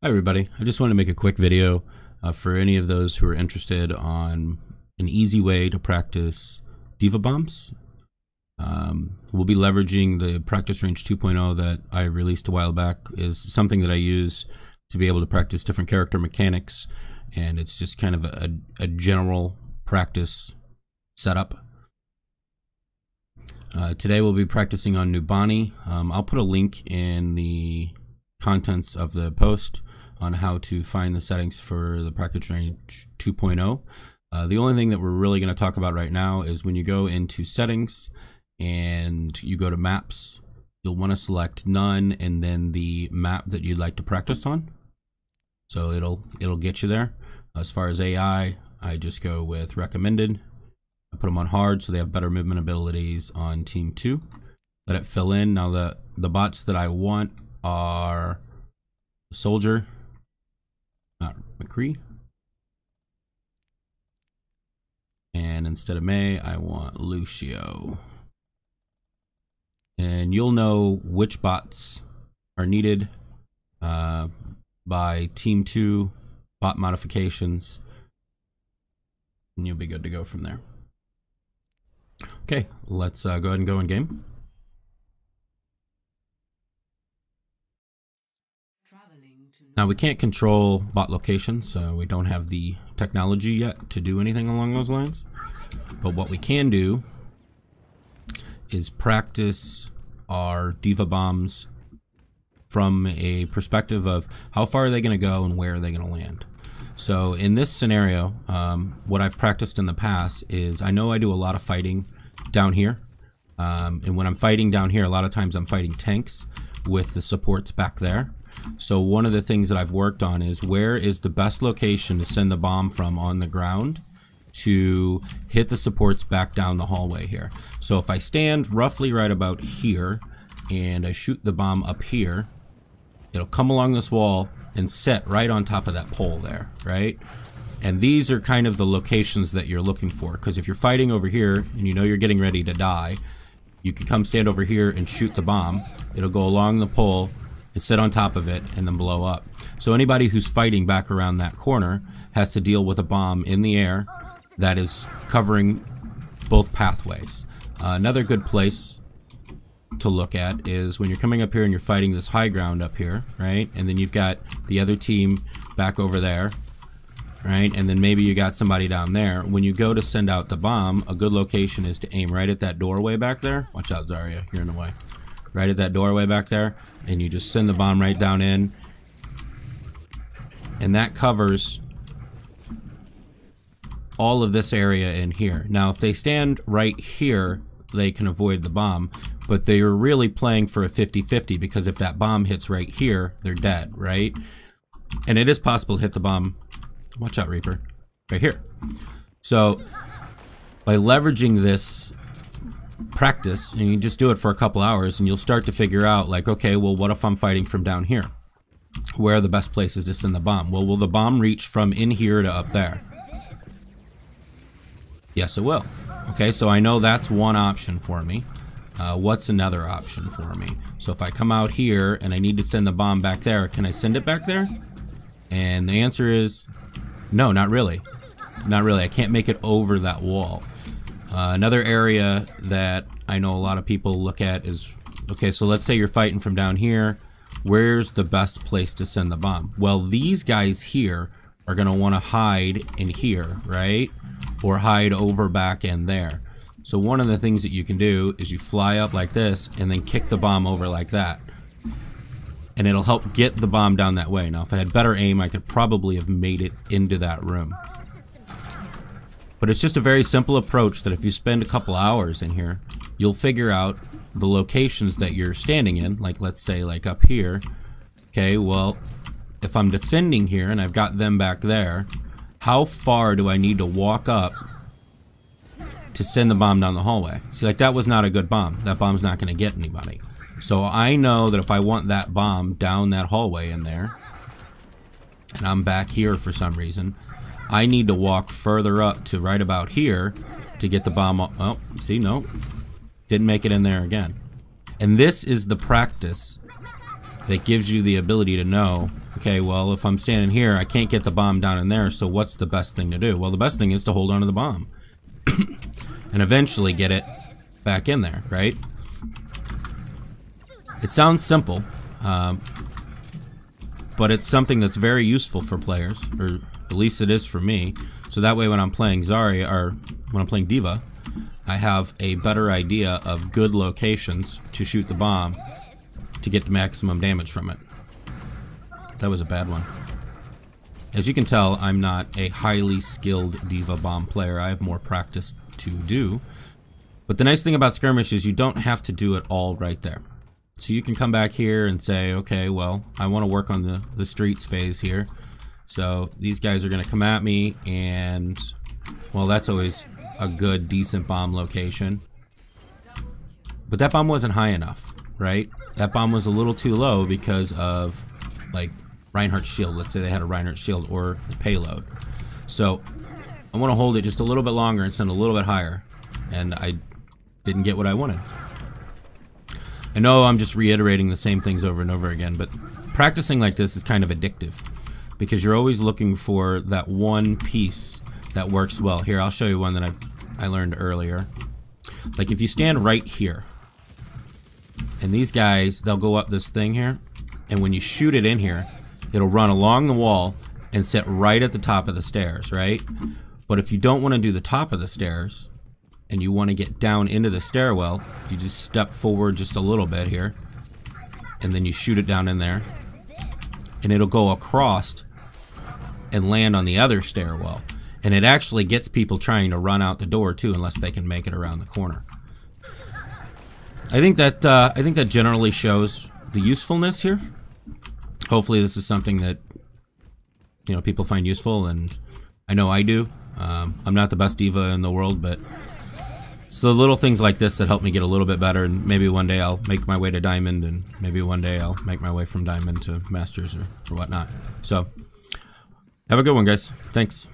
Hi everybody, I just wanted to make a quick video for any of those who are interested on an easy way to practice DVA bombs. We'll be leveraging the practice range 2.0 that I released a while back. Is something that I use to be able to practice different character mechanics, and it's just kind of a general practice setup. Today we'll be practicing on Nubani. I'll put a link in the contents of the post on how to find the settings for the practice range 2.0. The only thing that we're really going to talk about right now is when you go into settings and you go to maps, you'll want to select none and then the map that you'd like to practice on. So it'll get you there. As far as AI, I just go with recommended. I put them on hard so they have better movement abilities on team 2. Let it fill in. Now the bots that I want are Soldier, not McCree, and instead of May I want Lucio. And you'll know which bots are needed by team 2 bot modifications, and you'll be good to go from there. Okay, let's go ahead and go in game. Now we can't control bot locations, so we don't have the technology yet to do anything along those lines. But what we can do is practice our DVA bombs from a perspective of how far are they going to go and where are they going to land. So in this scenario, what I've practiced in the past is I know I do a lot of fighting down here. And when I'm fighting down here, a lot of times I'm fighting tanks with the supports back there. So one of the things that I've worked on is where is the best location to send the bomb from on the ground to hit the supports back down the hallway here. So if I stand roughly right about here and I shoot the bomb up here, it'll come along this wall and set right on top of that pole there, right? And these are kind of the locations that you're looking for, because if you're fighting over here and you know you're getting ready to die, you can come stand over here and shoot the bomb. It'll go along the pole and sit on top of it and then blow up. So anybody who's fighting back around that corner has to deal with a bomb in the air that is covering both pathways. Another good place to look at is when you're coming up here and you're fighting this high ground up here, right? And then you've got the other team back over there, right? And then maybe you got somebody down there. When you go to send out the bomb, a good location is to aim right at that doorway back there. Watch out, Zarya, you're in the way. Right at that doorway back there, and you just send the bomb right down in, and that covers all of this area in here. Now if they stand right here, they can avoid the bomb, but they are really playing for a 50-50, because if that bomb hits right here, they're dead, right? And it is possible to hit the bomb, watch out Reaper, right here. So by leveraging this practice, and you just do it for a couple hours, and you'll start to figure out, like, okay, well, what if I'm fighting from down here? Where are the best places to send the bomb? Well, will the bomb reach from in here to up there? Yes, it will. Okay, so I know that's one option for me. What's another option for me? So if I come out here and I need to send the bomb back there, can I send it back there? And the answer is no, not really. Not really. I can't make it over that wall. Another area that I know a lot of people look at is, okay, so let's say you're fighting from down here. Where's the best place to send the bomb? Well, these guys here are going to want to hide in here, right? Or hide over back in there. So one of the things that you can do is you fly up like this and then kick the bomb over like that. And it'll help get the bomb down that way. Now, if I had better aim, I could probably have made it into that room. But it's just a very simple approach that if you spend a couple hours in here, you'll figure out the locations that you're standing in. Like, let's say, like up here. Okay, well, if I'm defending here and I've got them back there, how far do I need to walk up to send the bomb down the hallway? See, like, that was not a good bomb. That bomb's not going to get anybody. So I know that if I want that bomb down that hallway in there, and I'm back here for some reason, I need to walk further up to right about here to get the bomb up. Oh, see, no. Didn't make it in there again. And this is the practice that gives you the ability to know, okay, well, if I'm standing here, I can't get the bomb down in there, so what's the best thing to do? Well, the best thing is to hold on to the bomb and eventually get it back in there, right? It sounds simple, but it's something that's very useful for players, or at least it is for me. So that way when I'm playing Zarya, or when I'm playing D.Va, I have a better idea of good locations to shoot the bomb to get the maximum damage from it. That was a bad one. As you can tell, I'm not a highly skilled D.Va bomb player. I have more practice to do. But the nice thing about skirmish is you don't have to do it all right there. So you can come back here and say, okay, well, I want to work on the streets phase here. So these guys are going to come at me, and, well, that's always a good, decent bomb location. But that bomb wasn't high enough, right? That bomb was a little too low because of, like, Reinhardt's shield. Let's say they had a Reinhardt shield or the payload. So I want to hold it just a little bit longer and send a little bit higher. And I didn't get what I wanted. I know I'm just reiterating the same things over and over again, but practicing like this is kind of addictive because you're always looking for that one piece that works well. Here, I'll show you one that I learned earlier. Like if you stand right here, and these guys, they'll go up this thing here, and when you shoot it in here, it'll run along the wall and sit right at the top of the stairs, right? But if you don't want to do the top of the stairs, and you want to get down into the stairwell, you just step forward just a little bit here, and then you shoot it down in there, and it'll go across and land on the other stairwell. And it actually gets people trying to run out the door too, unless they can make it around the corner. I think that generally shows the usefulness here. Hopefully this is something that, you know, people find useful, and I know I do. I'm not the best D.Va in the world, but so little things like this that help me get a little bit better, and maybe one day I'll make my way to Diamond, and maybe one day I'll make my way from Diamond to Masters or whatnot. So, have a good one, guys. Thanks.